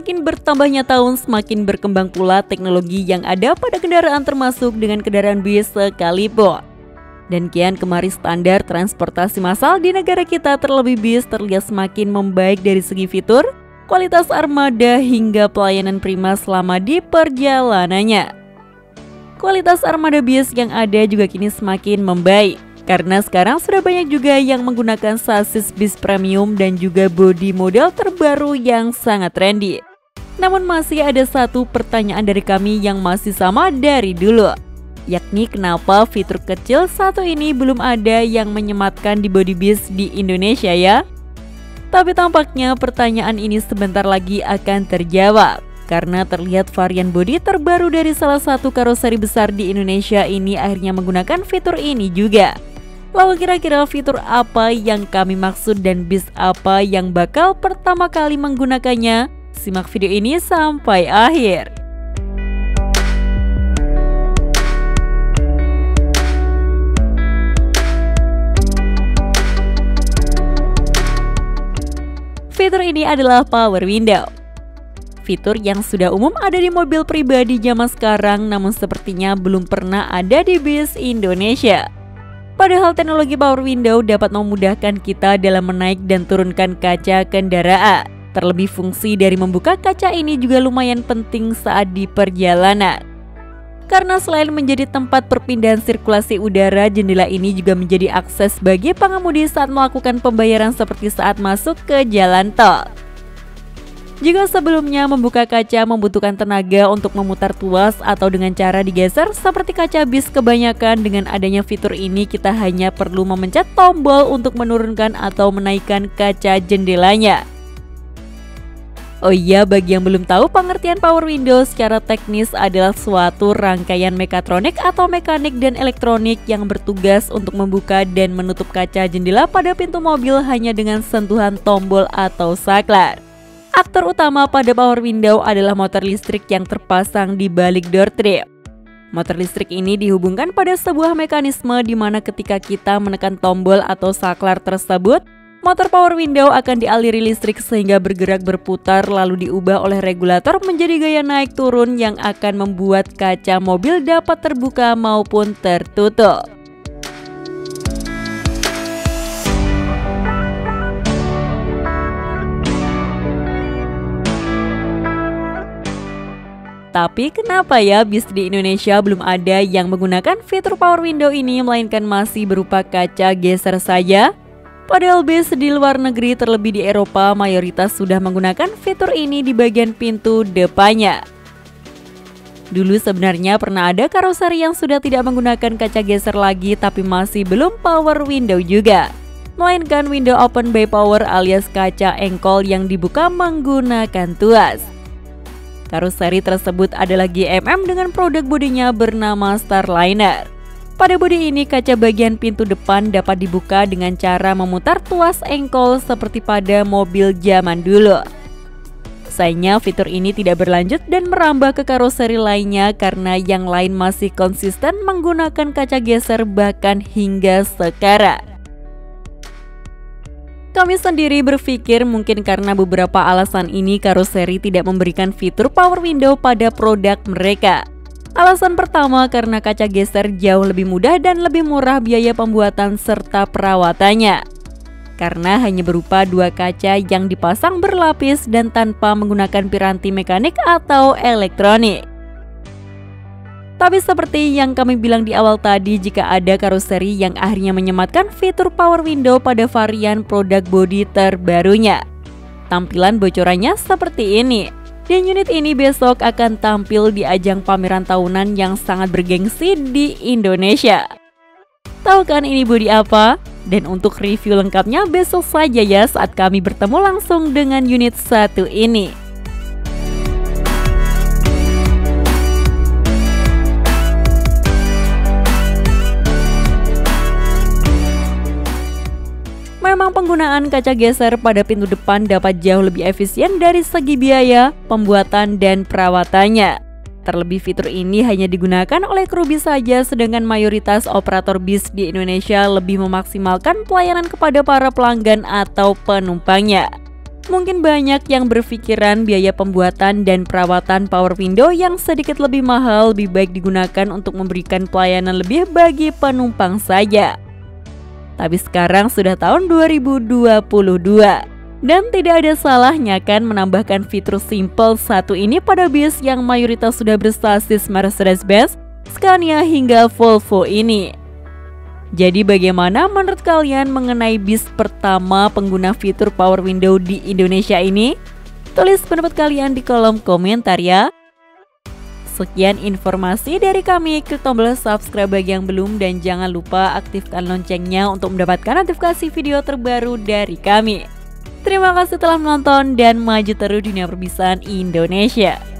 Semakin bertambahnya tahun, semakin berkembang pula teknologi yang ada pada kendaraan termasuk dengan kendaraan bis sekalipun. Dan kian kemari standar transportasi massal di negara kita terlebih bis terlihat semakin membaik dari segi fitur, kualitas armada hingga pelayanan prima selama di perjalanannya. Kualitas armada bis yang ada juga kini semakin membaik. Karena sekarang sudah banyak juga yang menggunakan sasis bis premium dan juga bodi model terbaru yang sangat trendy. Namun masih ada satu pertanyaan dari kami yang masih sama dari dulu, yakni kenapa fitur kecil satu ini belum ada yang menyematkan di bodi bis di Indonesia ya? Tapi tampaknya pertanyaan ini sebentar lagi akan terjawab. Karena terlihat varian bodi terbaru dari salah satu karoseri besar di Indonesia ini akhirnya menggunakan fitur ini juga. Lalu kira-kira fitur apa yang kami maksud dan bis apa yang bakal pertama kali menggunakannya? Simak video ini sampai akhir. Fitur ini adalah power window. Fitur yang sudah umum ada di mobil pribadi zaman sekarang, namun sepertinya belum pernah ada di bis Indonesia. Padahal teknologi power window dapat memudahkan kita dalam menaik dan turunkan kaca kendaraan. Terlebih fungsi dari membuka kaca ini juga lumayan penting saat di perjalanan. Karena selain menjadi tempat perpindahan sirkulasi udara, jendela ini juga menjadi akses bagi pengemudi saat melakukan pembayaran seperti saat masuk ke jalan tol. Jika sebelumnya membuka kaca membutuhkan tenaga untuk memutar tuas atau dengan cara digeser seperti kaca bis, kebanyakan dengan adanya fitur ini kita hanya perlu memencet tombol untuk menurunkan atau menaikkan kaca jendelanya. Oh iya, bagi yang belum tahu, pengertian power window secara teknis adalah suatu rangkaian mekatronik atau mekanik dan elektronik yang bertugas untuk membuka dan menutup kaca jendela pada pintu mobil hanya dengan sentuhan tombol atau saklar. Aktor utama pada power window adalah motor listrik yang terpasang di balik door trim. Motor listrik ini dihubungkan pada sebuah mekanisme di mana ketika kita menekan tombol atau saklar tersebut, motor power window akan dialiri listrik sehingga bergerak berputar lalu diubah oleh regulator menjadi gaya naik turun yang akan membuat kaca mobil dapat terbuka maupun tertutup. Tapi kenapa ya bis di Indonesia belum ada yang menggunakan fitur power window ini, melainkan masih berupa kaca geser saja? Padahal bis di luar negeri, terlebih di Eropa, mayoritas sudah menggunakan fitur ini di bagian pintu depannya. Dulu sebenarnya pernah ada karoseri yang sudah tidak menggunakan kaca geser lagi, tapi masih belum power window juga, melainkan window open by power alias kaca engkol yang dibuka menggunakan tuas. Karoseri tersebut adalah GMM dengan produk bodinya bernama Starliner. Pada bodi ini, kaca bagian pintu depan dapat dibuka dengan cara memutar tuas engkol seperti pada mobil zaman dulu. Sayangnya fitur ini tidak berlanjut dan merambah ke karoseri lainnya karena yang lain masih konsisten menggunakan kaca geser bahkan hingga sekarang. Kami sendiri berpikir mungkin karena beberapa alasan ini karoseri tidak memberikan fitur power window pada produk mereka. Alasan pertama, karena kaca geser jauh lebih mudah dan lebih murah biaya pembuatan serta perawatannya. Karena hanya berupa dua kaca yang dipasang berlapis dan tanpa menggunakan piranti mekanik atau elektronik. Tapi seperti yang kami bilang di awal tadi, jika ada karoseri yang akhirnya menyematkan fitur power window pada varian produk bodi terbarunya. Tampilan bocorannya seperti ini. Dan unit ini besok akan tampil di ajang pameran tahunan yang sangat bergengsi di Indonesia. Tahu kan ini bodi apa? Dan untuk review lengkapnya besok saja ya saat kami bertemu langsung dengan unit satu ini. Memang penggunaan kaca geser pada pintu depan dapat jauh lebih efisien dari segi biaya, pembuatan, dan perawatannya. Terlebih fitur ini hanya digunakan oleh kru bis saja, sedangkan mayoritas operator bis di Indonesia lebih memaksimalkan pelayanan kepada para pelanggan atau penumpangnya. Mungkin banyak yang berpikiran biaya pembuatan dan perawatan power window yang sedikit lebih mahal lebih baik digunakan untuk memberikan pelayanan lebih bagi penumpang saja. Tapi sekarang sudah tahun 2022 dan tidak ada salahnya kan menambahkan fitur simple satu ini pada bis yang mayoritas sudah bersasis Mercedes-Benz, Scania hingga Volvo ini. Jadi bagaimana menurut kalian mengenai bis pertama pengguna fitur power window di Indonesia ini? Tulis pendapat kalian di kolom komentar ya. Sekian informasi dari kami, klik tombol subscribe bagi yang belum dan jangan lupa aktifkan loncengnya untuk mendapatkan notifikasi video terbaru dari kami. Terima kasih telah menonton dan maju terus dunia perbisan Indonesia.